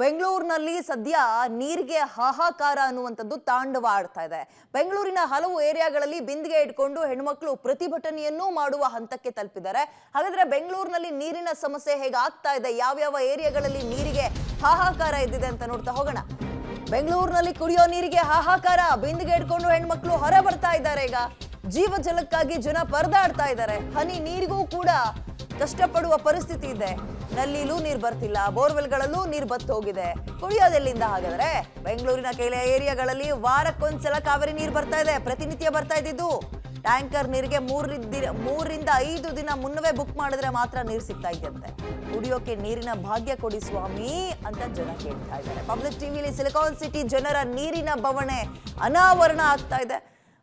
ಬೆಂಗಳೂರಿನಲ್ಲಿ ಸದ್ಯ ನೀರಿಗೆ ಹಾಹಾಕಾರ ಅನ್ನುವಂಥದ್ದು ತಾಂಡವ ಆಡ್ತಾ ಇದೆ. ಬೆಂಗಳೂರಿನ ಹಲವು ಏರಿಯಾಗಳಲ್ಲಿ ಬಿಂದಿಗೆ ಇಟ್ಕೊಂಡು ಹೆಣ್ಮಕ್ಳು ಪ್ರತಿಭಟನೆಯನ್ನೂ ಮಾಡುವ ಹಂತಕ್ಕೆ ತಲುಪಿದ್ದಾರೆ. ಹಾಗಾದ್ರೆ ಬೆಂಗಳೂರಿನಲ್ಲಿ ನೀರಿನ ಸಮಸ್ಯೆ ಹೇಗೆ ಆಗ್ತಾ ಇದೆ, ಯಾವ್ಯಾವ ಏರಿಯಾಗಳಲ್ಲಿ ನೀರಿಗೆ ಹಾಹಾಕಾರ ಇದ್ದಿದೆ ಅಂತ ನೋಡ್ತಾ ಹೋಗೋಣ. ಬೆಂಗಳೂರಿನಲ್ಲಿ ಕುಡಿಯೋ ನೀರಿಗೆ ಹಾಹಾಕಾರ, ಬಿಂದಿಗೆ ಇಟ್ಕೊಂಡು ಹೆಣ್ಮಕ್ಳು ಹೊರ ಬರ್ತಾ ಇದ್ದಾರೆ. ಈಗ ಜೀವ ಜಲಕ್ಕಾಗಿ ಜನ ಪರದಾಡ್ತಾ ಇದ್ದಾರೆ. ಹನಿ ನೀರಿಗೂ ಕೂಡ ಕಷ್ಟಪಡುವ ಪರಿಸ್ಥಿತಿ ಇದೆ. ನಲ್ಲಿಲೂ ನೀರು ಬರ್ತಿಲ್ಲ, ಬೋರ್ವೆಲ್ಗಳಲ್ಲೂ ನೀರು ಬತ್ತು ಹೋಗಿದೆ. ಕುಡಿಯೋದೆಲ್ಲಿಂದ ಹಾಗಾದ್ರೆ? ಬೆಂಗಳೂರಿನ ಕೆಲ ಏರಿಯಾಗಳಲ್ಲಿ ವಾರಕ್ಕೊಂದ್ಸಲ ಕಾವೇರಿ ನೀರು ಬರ್ತಾ ಇದೆ. ಪ್ರತಿನಿತ್ಯ ಬರ್ತಾ ಇದ್ದಿದ್ದು ಟ್ಯಾಂಕರ್ ನೀರಿಗೆ 3ರಿಂದ 5 ದಿನ ಮುನ್ನವೇ ಬುಕ್ ಮಾಡಿದ್ರೆ ಮಾತ್ರ ನೀರು ಸಿಗ್ತಾ ಇದೆಯಂತೆ. ಕುಡಿಯೋಕೆ ನೀರಿನ ಭಾಗ್ಯ ಕೊಡಿ ಸ್ವಾಮಿ ಅಂತ ಜನ ಕೇಳ್ತಾ ಇದ್ದಾರೆ. ಪಬ್ಲಿಕ್ ಟಿವಿಲಿ ಸಿಲಿಕಾನ್ ಸಿಟಿ ಜನರ ನೀರಿನ ಬವಣೆ ಅನಾವರಣ ಆಗ್ತಾ ಇದೆ.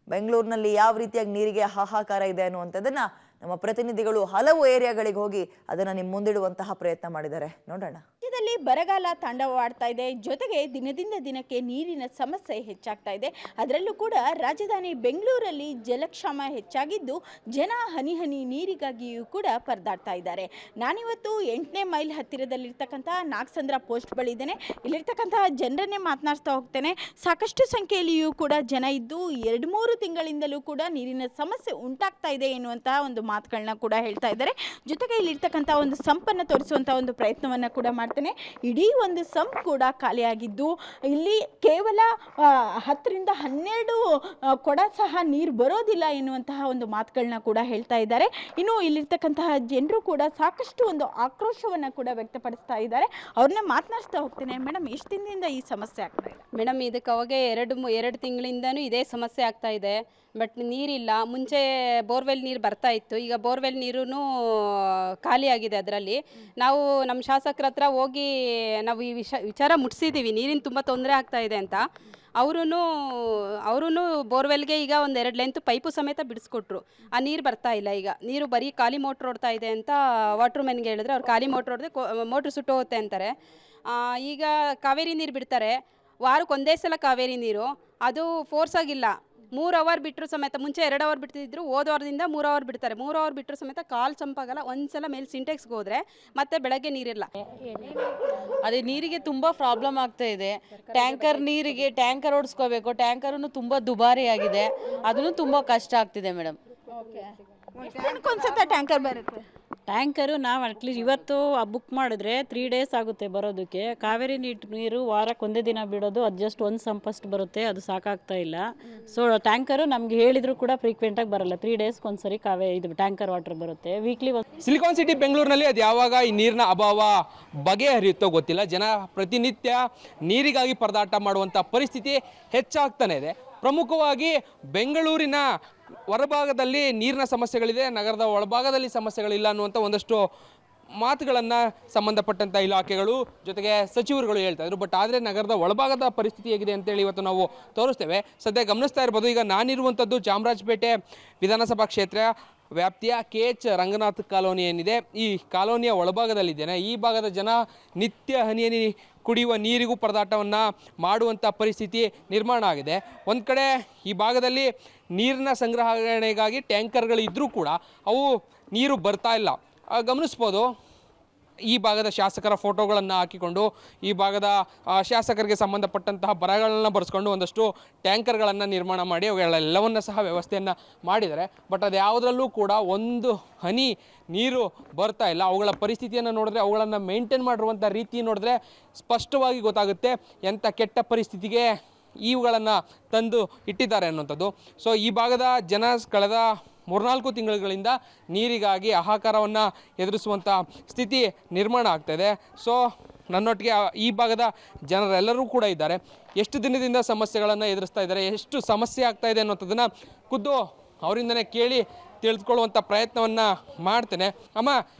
ಬೆಂಗಳೂರಿನಲ್ಲಿ ಯಾವ ರೀತಿಯಾಗಿ ನೀರಿಗೆ ಹಾಹಾಕಾರ ಇದೆ ಅನ್ನುವಂಥದ್ದನ್ನ ನಮ್ಮ ಪ್ರತಿನಿಧಿಗಳು ಹಲವು ಏರಿಯಾಗಳಿಗೆ ಹೋಗಿ ಅದನ್ನ ನಿಮ್ಮ ಮುಂದಿಡುವಂತಹ ಪ್ರಯತ್ನ ಮಾಡಿದ್ದಾರೆ. ನೋಡೋಣ. ರಾಜ್ಯದಲ್ಲಿ ಬರಗಾಲ ತಾಂಡವವಾಡ್ತಾ ಇದೆ. ಜೊತೆಗೆ ದಿನದಿಂದ ದಿನಕ್ಕೆ ನೀರಿನ ಸಮಸ್ಯೆ ಹೆಚ್ಚಾಗ್ತಾ ಇದೆ. ಅದರಲ್ಲೂ ಕೂಡ ರಾಜಧಾನಿ ಬೆಂಗಳೂರಲ್ಲಿ ಜಲಕ್ಷಾಮ ಹೆಚ್ಚಾಗಿದ್ದು ಜನ ಹನಿ ಹನಿ ನೀರಿಗಾಗಿಯೂ ಕೂಡ ಪರದಾಡ್ತಾ ಇದ್ದಾರೆ. ನಾನಿವತ್ತು 8ನೇ ಮೈಲ್ ಹತ್ತಿರದಲ್ಲಿರ್ತಕ್ಕಂಥ ನಾಗಸಂದ್ರ ಪೋಸ್ಟ್ ಬಳಿ ಇದ್ದೇನೆ. ಇಲ್ಲಿರ್ತಕ್ಕಂತಹ ಜನರನ್ನೇ ಮಾತನಾಡ್ತಾ ಹೋಗ್ತೇನೆ. ಸಾಕಷ್ಟು ಸಂಖ್ಯೆಯಲ್ಲಿಯೂ ಕೂಡ ಜನ ಇದ್ದು 2-3 ತಿಂಗಳಿಂದಲೂ ಕೂಡ ನೀರಿನ ಸಮಸ್ಯೆ ಉಂಟಾಗ್ತಾ ಇದೆ ಎನ್ನುವಂತಹ ಒಂದು ಮಾತುಗಳನ್ನ ಕೂಡ ಹೇಳ್ತಾ ಇದ್ದಾರೆ. ಜೊತೆಗೆ ಇಲ್ಲಿರ್ತಕ್ಕಂಥ ಒಂದು ಸಂಪನ್ನು ತೋರಿಸುವಂಥ ಒಂದು ಪ್ರಯತ್ನವನ್ನು ಕೂಡ ಮಾಡ್ತೇನೆ. ಇಡೀ ಒಂದು ಸಂಪ್ ಕೂಡ ಖಾಲಿಯಾಗಿದ್ದು ಇಲ್ಲಿ ಕೇವಲ 10ರಿಂದ 12 ಕೊಡ ಸಹ ನೀರು ಬರೋದಿಲ್ಲ ಎನ್ನುವಂತಹ ಒಂದು ಮಾತುಗಳನ್ನ ಕೂಡ ಹೇಳ್ತಾ ಇದ್ದಾರೆ. ಇನ್ನು ಇಲ್ಲಿರ್ತಕ್ಕಂತಹ ಜನರು ಕೂಡ ಸಾಕಷ್ಟು ಒಂದು ಆಕ್ರೋಶವನ್ನು ಕೂಡ ವ್ಯಕ್ತಪಡಿಸ್ತಾ ಇದ್ದಾರೆ. ಅವ್ರನ್ನ ಮಾತನಾಡ್ತಾ ಹೋಗ್ತೇನೆ. ಮೇಡಮ್, ಎಷ್ಟು ದಿನದಿಂದ ಈ ಸಮಸ್ಯೆ ಆಗ್ತಾ ಇದೆ? ಮೇಡಮ್, ಇದಕ್ಕೆ ಅವಾಗೆ 2 ತಿಂಗಳಿಂದನೂ ಇದೇ ಸಮಸ್ಯೆ ಆಗ್ತಾ ಇದೆ. ಬಟ್ ನೀರಿಲ್ಲ. ಮುಂಚೆ ಬೋರ್ವೆಲ್ ನೀರು ಬರ್ತಾ ಇತ್ತು, ಈಗ ಬೋರ್ವೆಲ್ ನೀರೂ ಖಾಲಿಯಾಗಿದೆ. ಅದರಲ್ಲಿ ನಾವು ನಮ್ಮ ಶಾಸಕರ ಹತ್ರ ಹೋಗಿ ನಾವು ಈ ವಿಚಾರ ಮುಟ್ಸಿದ್ದೀವಿ, ನೀರಿನ ತುಂಬ ತೊಂದರೆ ಆಗ್ತಾ ಇದೆ ಅಂತ. ಅವರು ಬೋರ್ವೆಲ್ಗೆ ಈಗ 2 ಲೆಂತ್ ಪೈಪು ಸಮೇತ ಬಿಡಿಸ್ಕೊಟ್ರು. ಆ ನೀರು ಬರ್ತಾ ಇಲ್ಲ. ಈಗ ನೀರು ಬರೀ ಖಾಲಿ ಮೋಟ್ರ್ ಓಡ್ತಾ ಇದೆ ಅಂತ ವಾಟ್ರ್ ಮ್ಯಾನ್ಗೆ ಹೇಳಿದ್ರೆ ಅವ್ರು ಖಾಲಿ ಮೋಟ್ರ್ ಹೊಡೆದ್ರೆ ಮೋಟ್ರ್ ಸುಟ್ಟೋಗುತ್ತೆ ಅಂತಾರೆ. ಈಗ ಕಾವೇರಿ ನೀರು ಬಿಡ್ತಾರೆ, ವಾರಕ್ಕೆ ಒಂದೇ ಸಲ ಕಾವೇರಿ ನೀರು. ಅದು ಫೋರ್ಸ್ ಆಗಿಲ್ಲ. 3 ಅವರ್ ಬಿಟ್ಟರು ಸಮೇತ, ಮುಂಚೆ 2 ಅವರ್ ಬಿಡ್ತಿದ್ರು, ಹೋದ ವಾರದಿಂದ 3 ಅವರ್ ಬಿಡ್ತಾರೆ. 3 ಅವರ್ ಬಿಟ್ಟರು ಸಮೇತ ಕಾಲು ಚಂಪಾಗಲ್ಲ. ಒಂದ್ಸಲ ಮೇಲೆ ಸಿಂಟೆಕ್ಸ್ಗೆ ಹೋದರೆ ಮತ್ತೆ ಬೆಳಗ್ಗೆ ನೀರಿಲ್ಲ. ಅದೇ ನೀರಿಗೆ ತುಂಬ ಪ್ರಾಬ್ಲಮ್ ಆಗ್ತಾ ಇದೆ. ಟ್ಯಾಂಕರ್ ಓಡಿಸ್ಕೋಬೇಕು. ಟ್ಯಾಂಕರೂ ತುಂಬ ದುಬಾರಿಯಾಗಿದೆ. ಅದನ್ನು ತುಂಬ ಕಷ್ಟ ಆಗ್ತಿದೆ ಮೇಡಮ್. ಒಂದ್ಸತ ಟ್ಯಾಂಕರ್ ಬರುತ್ತೆ. ಟ್ಯಾಂಕರು ನಾವು ಅಟ್ಲೀಸ್ಟ್ ಇವತ್ತು ಬುಕ್ ಮಾಡಿದ್ರೆ 3 ಡೇಸ್ ಆಗುತ್ತೆ ಬರೋದಕ್ಕೆ. ಕಾವೇರಿ ನೀರು ವಾರಕ್ಕೆ ಒಂದೇ ದಿನ ಬಿಡೋದು, ಅದು ಜಸ್ಟ್ ಒಂದು ಸಂಪಷ್ಟು ಬರುತ್ತೆ, ಅದು ಸಾಕಾಗ್ತಾ ಇಲ್ಲ. ಸೊ ಟ್ಯಾಂಕರು ನಮ್ಗೆ ಹೇಳಿದ್ರು ಕೂಡ ಫ್ರೀಕ್ವೆಂಟಾಗಿ ಬರಲ್ಲ. 3 ಡೇಸ್ಗೆ ಒಂದ್ಸರಿ ಇದು ಟ್ಯಾಂಕರ್ ವಾಟರ್ ಬರುತ್ತೆ. ವೀಕ್ಲಿ ಸಿಲಿಕಾನ್ ಸಿಟಿ ಬೆಂಗಳೂರಿನಲ್ಲಿ ಅದು ಯಾವಾಗ ಈ ನೀರಿನ ಅಭಾವ ಬಗೆಹರಿಯುತ್ತೋ ಗೊತ್ತಿಲ್ಲ. ಜನ ಪ್ರತಿನಿತ್ಯ ನೀರಿಗಾಗಿ ಪರದಾಟ ಮಾಡುವಂಥ ಪರಿಸ್ಥಿತಿ ಹೆಚ್ಚಾಗ್ತಾನೆ ಇದೆ. ಪ್ರಮುಖವಾಗಿ ಬೆಂಗಳೂರಿನ ಹೊರಭಾಗದಲ್ಲಿ ನೀರಿನ ಸಮಸ್ಯೆಗಳಿದೆ, ನಗರದ ಒಳಭಾಗದಲ್ಲಿ ಸಮಸ್ಯೆಗಳಿಲ್ಲ ಅನ್ನುವಂಥ ಒಂದಷ್ಟು ಮಾತುಗಳನ್ನು ಸಂಬಂಧಪಟ್ಟಂಥ ಇಲಾಖೆಗಳು ಜೊತೆಗೆ ಸಚಿವರುಗಳು ಹೇಳ್ತಾ ಇದ್ರು. ಬಟ್ ಆದರೆ ನಗರದ ಒಳಭಾಗದ ಪರಿಸ್ಥಿತಿ ಹೇಗಿದೆ ಅಂತೇಳಿ ಇವತ್ತು ನಾವು ತೋರಿಸ್ತೇವೆ. ಸದ್ಯ ಗಮನಿಸ್ತಾ ಇರ್ಬೋದು, ಈಗ ನಾನಿರುವಂಥದ್ದು ಚಾಮರಾಜಪೇಟೆ ವಿಧಾನಸಭಾ ಕ್ಷೇತ್ರ ವ್ಯಾಪ್ತಿಯ KH ರಂಗನಾಥ್ ಕಾಲೋನಿ ಏನಿದೆ, ಈ ಕಾಲೋನಿಯ ಒಳಭಾಗದಲ್ಲಿದ್ದೇನೆ. ಈ ಭಾಗದ ಜನ ನಿತ್ಯ ಹನಿ ಕುಡಿಯುವ ನೀರಿಗೂ ಪರದಾಟವನ್ನು ಮಾಡುವಂಥ ಪರಿಸ್ಥಿತಿ ನಿರ್ಮಾಣ ಆಗಿದೆ. ಒಂದು ಕಡೆ ಈ ಭಾಗದಲ್ಲಿ ನೀರಿನ ಸಂಗ್ರಹಣೆಗಾಗಿ ಟ್ಯಾಂಕರ್ಗಳಿದ್ದರೂ ಕೂಡ ಅವು ನೀರು ಬರ್ತಾ ಇಲ್ಲ. ಗಮನಿಸ್ಬೋದು, ಈ ಭಾಗದ ಶಾಸಕರ ಫೋಟೋಗಳನ್ನು ಹಾಕಿಕೊಂಡು ಈ ಭಾಗದ ಶಾಸಕರಿಗೆ ಸಂಬಂಧಪಟ್ಟಂತಹ ಬರಹಗಳನ್ನು ಬರೆಸ್ಕೊಂಡು ಒಂದಷ್ಟು ಟ್ಯಾಂಕರ್ಗಳನ್ನು ನಿರ್ಮಾಣ ಮಾಡಿ ಅವುಗಳೆಲ್ಲವನ್ನು ಸಹ ವ್ಯವಸ್ಥೆಯನ್ನು ಮಾಡಿದ್ದಾರೆ. ಬಟ್ ಅದು ಯಾವುದರಲ್ಲೂ ಕೂಡ ಒಂದು ಹನಿ ನೀರು ಬರ್ತಾ ಇಲ್ಲ. ಅವುಗಳ ಪರಿಸ್ಥಿತಿಯನ್ನು ನೋಡಿದ್ರೆ, ಅವುಗಳನ್ನು ಮೇಂಟೈನ್ ಮಾಡಿರುವಂಥ ರೀತಿ ನೋಡಿದ್ರೆ ಸ್ಪಷ್ಟವಾಗಿ ಗೊತ್ತಾಗುತ್ತೆ ಎಂಥ ಕೆಟ್ಟ ಪರಿಸ್ಥಿತಿಗೆ ಇವುಗಳನ್ನು ತಂದು ಇಟ್ಟಿದ್ದಾರೆ ಅನ್ನುವಂಥದ್ದು. ಸೊ ಈ ಭಾಗದ ಜನ ಕಳೆದ 3-4 ತಿಂಗಳುಗಳಿಂದ ನೀರಿಗಾಗಿ ಹಾಹಾಕಾರವನ್ನು ಎದುರಿಸುವಂಥ ಸ್ಥಿತಿ ನಿರ್ಮಾಣ ಆಗ್ತಾಯಿದೆ. ಸೊ ನನ್ನೊಟ್ಟಿಗೆ ಈ ಭಾಗದ ಜನರೆಲ್ಲರೂ ಕೂಡ ಇದ್ದಾರೆ. ಎಷ್ಟು ದಿನದಿಂದ ಸಮಸ್ಯೆಗಳನ್ನು ಎದುರಿಸ್ತಾ ಇದ್ದಾರೆ, ಎಷ್ಟು ಸಮಸ್ಯೆ ಆಗ್ತಾಯಿದೆ ಅನ್ನೋಂಥದ್ದನ್ನು ಖುದ್ದು ಅವರಿಂದನೇ ಕೇಳಿ ತಿಳಿದುಕೊಳ್ಳುವಂಥ ಪ್ರಯತ್ನವನ್ನು ಮಾಡ್ತೇನೆ. ಅಮ್ಮ,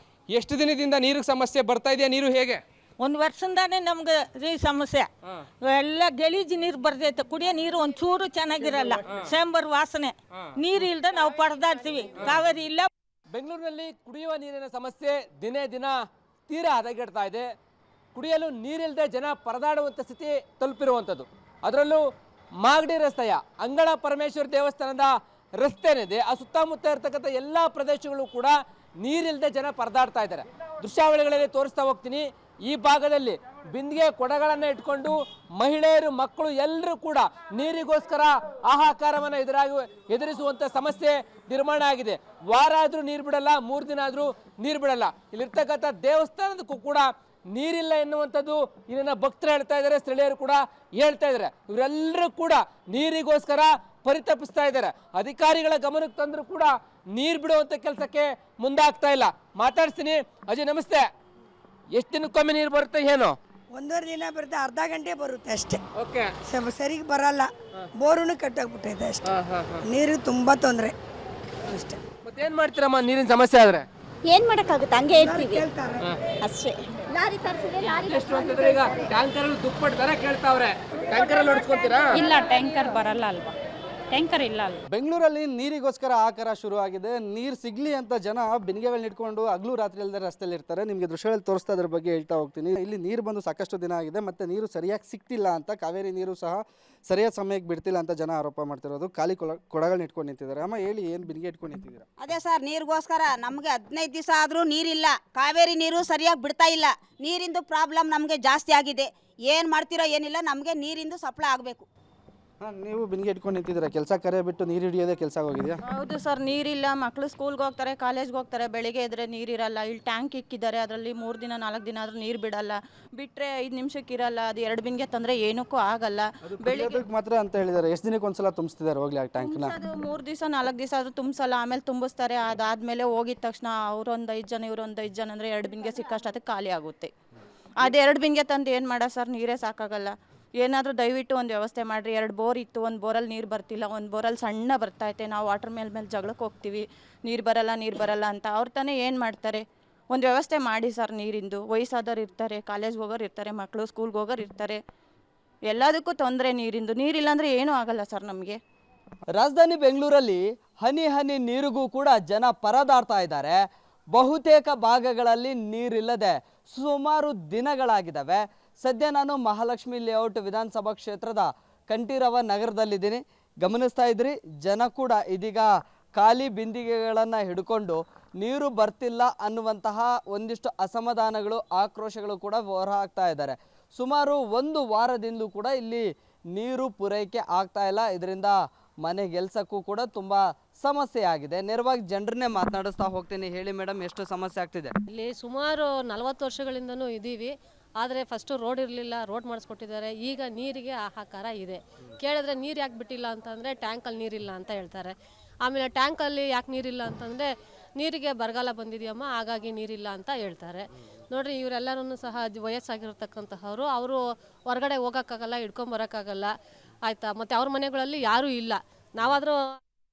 ಎಷ್ಟು ದಿನದಿಂದ ನೀರಿಗೆ ಸಮಸ್ಯೆ ಬರ್ತಾ ಇದೆಯಾ? ನೀರು ಹೇಗೆ? 1 ವರ್ಷದಿಂದಾನೇ ನಮ್ಗೆ ಈ ಸಮಸ್ಯೆ. ಎಲ್ಲ ಗಲೀಜು ನೀರು ಬರ್ತೈತೆ. ಕುಡಿಯೋ ನೀರು ಒಂಚೂರು ಚೆನ್ನಾಗಿರಲ್ಲ. ಸೇಂಬರ್ ವಾಸನೆ. ನೀರು ಇಲ್ಲದೆ ನಾವು ಪಡೆದಾಡ್ತೀವಿ. ಕಾವೇರಿ ಇಲ್ಲ. ಬೆಂಗಳೂರಿನಲ್ಲಿ ಕುಡಿಯುವ ನೀರಿನ ಸಮಸ್ಯೆ ದಿನೇ ದಿನ ತೀರಾ ಹದಗೆಡ್ತಾ ಇದೆ. ಕುಡಿಯಲು ನೀರಿಲ್ಲದೆ ಜನ ಪರದಾಡುವಂಥ ಸ್ಥಿತಿ ತಲುಪಿರುವಂಥದ್ದು. ಅದರಲ್ಲೂ ಮಾಗಡಿ ರಸ್ತೆಯ ಅಂಗಳ ಪರಮೇಶ್ವರ ದೇವಸ್ಥಾನದ ರಸ್ತೆ ಏನಿದೆ, ಆ ಸುತ್ತಮುತ್ತ ಇರತಕ್ಕಂಥ ಎಲ್ಲ ಪ್ರದೇಶಗಳು ಕೂಡ ನೀರಿಲ್ಲದೆ ಜನ ಪರದಾಡ್ತಾ ಇದ್ದಾರೆ. ದೃಶ್ಯಾವಳಿಗಳಲ್ಲಿ ತೋರಿಸ್ತಾ ಹೋಗ್ತೀನಿ. ಈ ಭಾಗದಲ್ಲಿ ಬಿಂದಿಗೆ ಕೊಡಗಳನ್ನು ಇಟ್ಕೊಂಡು ಮಹಿಳೆಯರು ಮಕ್ಕಳು ಎಲ್ಲರೂ ಕೂಡ ನೀರಿಗೋಸ್ಕರ ಹಾಹಾಕಾರವನ್ನು ಎದುರಿಸುವಂಥ ಸಮಸ್ಯೆ ನಿರ್ಮಾಣ ಆಗಿದೆ. ವಾರ ಆದರೂ ನೀರು ಬಿಡಲ್ಲ, 3 ದಿನ ಆದರೂ ನೀರು ಬಿಡಲ್ಲ. ಇಲ್ಲಿರ್ತಕ್ಕಂಥ ದೇವಸ್ಥಾನದಕ್ಕೂ ಕೂಡ ನೀರಿಲ್ಲ ಎನ್ನುವಂಥದ್ದು ಇಲ್ಲಿನ ಭಕ್ತರು ಹೇಳ್ತಾ ಇದ್ದಾರೆ, ಸ್ಥಳೀಯರು ಕೂಡ ಹೇಳ್ತಾ ಇದ್ದಾರೆ. ಇವರೆಲ್ಲರೂ ಕೂಡ ನೀರಿಗೋಸ್ಕರ ಪರಿತಪಿಸ್ತಾ ಇದ್ದಾರೆ. ಅಧಿಕಾರಿಗಳ ಗಮನಕ್ಕೆ ತಂದರೂ ಕೂಡ ನೀರು ಬಿಡುವಂಥ ಕೆಲಸಕ್ಕೆ ಮುಂದಾಗ್ತಾ ಇಲ್ಲ. ಮಾತಾಡ್ತೀನಿ. ಅಜಯ್ ನಮಸ್ತೆ. ಎಷ್ಟು ದಿನಕ್ಕೊಮ್ಮೆ ನೀರು ಬರುತ್ತೆ ಏನು? 1.5 ದಿನ ಬರುತ್ತೆ, ಅರ್ಧ ಗಂಟೆ ಬರುತ್ತೆ ಅಷ್ಟೇ. ಓಕೆ, ಸರಿಗೆ ಬರಲ್ಲ, ಬೋರುನು ಕಟ್ಟೋಗ್ಬಿಟ್ಟೈತೆ ಅಷ್ಟೇ. ನೀರು ತುಂಬಾ ತೊಂದರೆ ಅಷ್ಟೇ. ಮತ್ತೇನ್ ಮಾಡ್ತೀರಮ್ಮ ನೀರಿನ ಸಮಸ್ಯೆ ಆದ್ರೆ? ಏನ್ ಮಾಡಕ್ಕಾಗುತ್ತೆ, ಹಂಗೆ ಇರ್ತೀವಿ ಅಷ್ಟೇ. ಲಾರಿ ತರಿಸಿದ್ರೆ ಎಷ್ಟು ಅಂತಂದ್ರೆ ಈಗ ಟ್ಯಾಂಕರ್ ಅಲ್ಲಿ ದುಪ್ಪಟ್ಟು ದರ ಕೇಳ್ತಾವ್ರೆ, ಟ್ಯಾಂಕರ್ ಅಲ್ಲಿ ಹೊಡ್ಸ್ಕೊಂತೀರಾ? ಇಲ್ಲ, ಟ್ಯಾಂಕರ್ ಬರಲ್ಲ ಅಲ್ವಾ, ಟ್ಯಾಂಕರ್ ಇಲ್ಲ ಅಲ್ವಾ. ಬೆಂಗಳೂರಲ್ಲಿ ನೀರಿಗೋಸ್ಕರ ಆಕಾರ ಶುರುವಾಗಿದೆ. ನೀರು ಸಿಗಲಿ ಅಂತ ಜನ ಬಿಂದಿಗೆಗಳನ್ನ ಇಟ್ಕೊಂಡು ಹಗಲು ರಾತ್ರಿ ಇಲ್ಲದೆ ರಸ್ತೆಯಲ್ಲಿ ಇರ್ತಾರೆ. ನಿಮಗೆ ದೃಶ್ಯಗಳಲ್ಲಿ ತೋರಿಸ್ತಾ ಅದ್ರ ಬಗ್ಗೆ ಹೇಳ್ತಾ ಹೋಗ್ತೀನಿ. ಇಲ್ಲಿ ನೀರು ಬಂದು ಸಾಕಷ್ಟು ದಿನ ಆಗಿದೆ, ಮತ್ತು ನೀರು ಸರಿಯಾಗಿ ಸಿಗ್ತಿಲ್ಲ ಅಂತ, ಕಾವೇರಿ ನೀರು ಸಹ ಸರಿಯಾದ ಸಮಯಕ್ಕೆ ಬಿಡ್ತಿಲ್ಲ ಅಂತ ಜನ ಆರೋಪ ಮಾಡ್ತಿರೋದು. ಖಾಲಿ ಕೊಡಗಳನ್ನ ಇಟ್ಕೊಂಡು ನಿಂತಿದ್ದಾರೆ. ಅಮ್ಮ ಹೇಳಿ, ಏನು ಬಿಂದಿಗೆ ಇಟ್ಕೊಂಡು ನಿಂತಿದ್ದೀರಾ? ಅದೇ ಸರ್, ನೀರಿಗೋಸ್ಕರ ನಮಗೆ 15 ದಿವಸ ಆದರೂ ನೀರಿಲ್ಲ. ಕಾವೇರಿ ನೀರು ಸರಿಯಾಗಿ ಬಿಡ್ತಾ ಇಲ್ಲ. ನೀರಿಂದು ಪ್ರಾಬ್ಲಮ್ ನಮಗೆ ಜಾಸ್ತಿ ಆಗಿದೆ. ಏನು ಮಾಡ್ತಿರೋ ಏನಿಲ್ಲ, ನಮಗೆ ನೀರಿಂದು ಸಪ್ಲೈ ಆಗಬೇಕು. ನೀವು ಬಿಂದಿಗೆ ಇಟ್ಕೊಂಡು ನಿಂತಿದ್ದೀರಾ, ಕೆಲಸ ಕರೆ ಬಿಟ್ಟು ನೀರು ಹಿಡಿಯೋದೇ ಕೆಲಸ ಆಗೋಗಿದೆಯಾ? ಹೌದು ಸರ್, ನೀರಿಲ್ಲ. ಮಕ್ಕಳು ಸ್ಕೂಲ್ಗೆ ಹೋಗ್ತಾರೆ, ಕಾಲೇಜ್ಗೆ ಹೋಗ್ತಾರೆ, ಬೆಳಿಗ್ಗೆ ಇದ್ರೆ ನೀರಿರಲ್ಲ. ಇಲ್ಲಿ ಟ್ಯಾಂಕ್ ಇಕ್ಕಿದ್ದಾರೆ, ಅದರಲ್ಲಿ 3 ದಿನ 4 ದಿನ ಆದರೂ ನೀರು ಬಿಡಲ್ಲ. ಬಿಟ್ಟರೆ 5 ನಿಮಿಷಕ್ಕೆ ಇರಲ್ಲ. ಅದು 2 ಬಿಂದಿಗೆ ತಂದರೆ ಏನಕ್ಕೂ ಆಗಲ್ಲ. ಬೆಳಿಗ್ಗೆ ಮಾತ್ರ ಅಂತ ಹೇಳಿದ್ದಾರೆ. ಎಷ್ಟು ದಿನಕ್ಕೆ ಒಂದ್ಸಲ ತುಂಬಿಸ್ತಿದ್ದಾರೆ ಹೋಗ್ಲಿ ಆ ಟ್ಯಾಂಕ್ನ? ಅದು 3 ದಿವಸ 4 ದಿವಸ ಆದರೂ ತುಂಬಿಸಲ್ಲ, ಆಮೇಲೆ ತುಂಬಿಸ್ತಾರೆ. ಅದಾದಮೇಲೆ ಹೋಗಿದ ತಕ್ಷಣ ಅವರೊಂದು 5 ಜನ ಇವರೊಂದು 5 ಜನ ಅಂದರೆ 2 ಬಿಂದಿಗೆ ಸಿಕ್ಕಷ್ಟು ಅದಕ್ಕೆ ಖಾಲಿ ಆಗುತ್ತೆ. ಅದು 2 ಬಿಂದಿಗೆ ತಂದು ಏನು ಮಾಡೋ ಸರ್, ನೀರೇ ಸಾಕಾಗಲ್ಲ. ಏನಾದರೂ ದಯವಿಟ್ಟು ಒಂದು ವ್ಯವಸ್ಥೆ ಮಾಡಿರಿ. 2 ಬೋರ್ ಇತ್ತು, ಒಂದು ಬೋರಲ್ಲಿ ನೀರು ಬರ್ತಿಲ್ಲ, ಒಂದು ಬೋರಲ್ಲಿ ಸಣ್ಣ ಬರ್ತೈತೆ. ನಾವು ವಾಟರ್ ಮೇಲೆ ಜಗಳಕ್ಕೆ ಹೋಗ್ತೀವಿ, ನೀರು ಬರಲ್ಲ ಅಂತ. ಅವ್ರು ತಾನೇ ಏನು ಮಾಡ್ತಾರೆ? ಒಂದು ವ್ಯವಸ್ಥೆ ಮಾಡಿ ಸರ್ ನೀರಿಂದು. ವಯಸ್ಸಾದವ್ರು ಇರ್ತಾರೆ, ಕಾಲೇಜ್ಗೆ ಹೋಗೋರು ಇರ್ತಾರೆ, ಮಕ್ಕಳು ಸ್ಕೂಲ್ಗೆ ಹೋಗೋರು ಇರ್ತಾರೆ. ಎಲ್ಲದಕ್ಕೂ ತೊಂದರೆ ನೀರಿಂದು. ನೀರಿಲ್ಲ ಅಂದರೆ ಏನೂ ಆಗಲ್ಲ ಸರ್ ನಮಗೆ. ರಾಜಧಾನಿ ಬೆಂಗಳೂರಲ್ಲಿ ಹನಿ ಹನಿ ನೀರಿಗೂ ಕೂಡ ಜನ ಪರದಾಡ್ತಾ ಇದ್ದಾರೆ. ಬಹುತೇಕ ಭಾಗಗಳಲ್ಲಿ ನೀರಿಲ್ಲದೆ ಸುಮಾರು ದಿನಗಳಾಗಿದ್ದಾವೆ. ಸದ್ಯ ನಾನು ಮಹಾಲಕ್ಷ್ಮಿ ಲೇಔಟ್ ವಿಧಾನಸಭಾ ಕ್ಷೇತ್ರದ ಕಂಠೀರವ ನಗರದಲ್ಲಿದ್ದೀನಿ. ಗಮನಿಸ್ತಾ ಇದ್ರಿ, ಜನ ಕೂಡ ಇದೀಗ ಖಾಲಿ ಬಿಂದಿಗೆಗಳನ್ನು ಹಿಡ್ಕೊಂಡು ನೀರು ಬರ್ತಿಲ್ಲ ಅನ್ನುವಂತಹ ಒಂದಿಷ್ಟು ಅಸಮಾಧಾನಗಳು, ಆಕ್ರೋಶಗಳು ಕೂಡ ಹೊರಹಾಕ್ತಾ ಇದ್ದಾರೆ. ಸುಮಾರು 1 ವಾರದಿಂದಲೂ ಕೂಡ ಇಲ್ಲಿ ನೀರು ಪೂರೈಕೆ ಆಗ್ತಾ ಇಲ್ಲ. ಇದರಿಂದ ಮನೆಗೆಲ್ಸಕ್ಕೂ ಕೂಡ ತುಂಬ ಸಮಸ್ಯೆ ಆಗಿದೆ. ನೇರವಾಗಿ ಜನರನ್ನೇ ಮಾತನಾಡಿಸ್ತಾ ಹೋಗ್ತೀನಿ. ಹೇಳಿ ಮೇಡಮ್, ಎಷ್ಟು ಸಮಸ್ಯೆ ಆಗ್ತಿದೆ? ಇಲ್ಲಿ ಸುಮಾರು 40 ವರ್ಷಗಳಿಂದನೂ ಇದ್ದೀವಿ. ಆದರೆ ಫಸ್ಟು ರೋಡ್ ಇರಲಿಲ್ಲ, ರೋಡ್ ಮಾಡಿಸ್ಕೊಟ್ಟಿದ್ದಾರೆ. ಈಗ ನೀರಿಗೆ ಹಾಹಾಕಾರ ಇದೆ. ಕೇಳಿದ್ರೆ ನೀರು ಯಾಕೆ ಬಿಟ್ಟಿಲ್ಲ ಅಂತಂದರೆ ಟ್ಯಾಂಕಲ್ಲಿ ನೀರಿಲ್ಲ ಅಂತ ಹೇಳ್ತಾರೆ. ಆಮೇಲೆ ಟ್ಯಾಂಕಲ್ಲಿ ಯಾಕೆ ನೀರಿಲ್ಲ ಅಂತಂದರೆ ನೀರಿಗೆ ಬರಗಾಲ ಬಂದಿದೆಯಮ್ಮ, ಹಾಗಾಗಿ ನೀರಿಲ್ಲ ಅಂತ ಹೇಳ್ತಾರೆ. ನೋಡಿರಿ, ಇವರೆಲ್ಲರೂ ಸಹ ವಯಸ್ಸಾಗಿರ್ತಕ್ಕಂತಹವರು. ಅವರು ಹೊರಗಡೆ ಹೋಗೋಕ್ಕಾಗಲ್ಲ, ಹಿಡ್ಕೊಂಬರೋಕ್ಕಾಗಲ್ಲ, ಆಯಿತಾ. ಮತ್ತು ಅವ್ರ ಮನೆಗಳಲ್ಲಿ ಯಾರೂ ಇಲ್ಲ. ನಾವಾದರೂ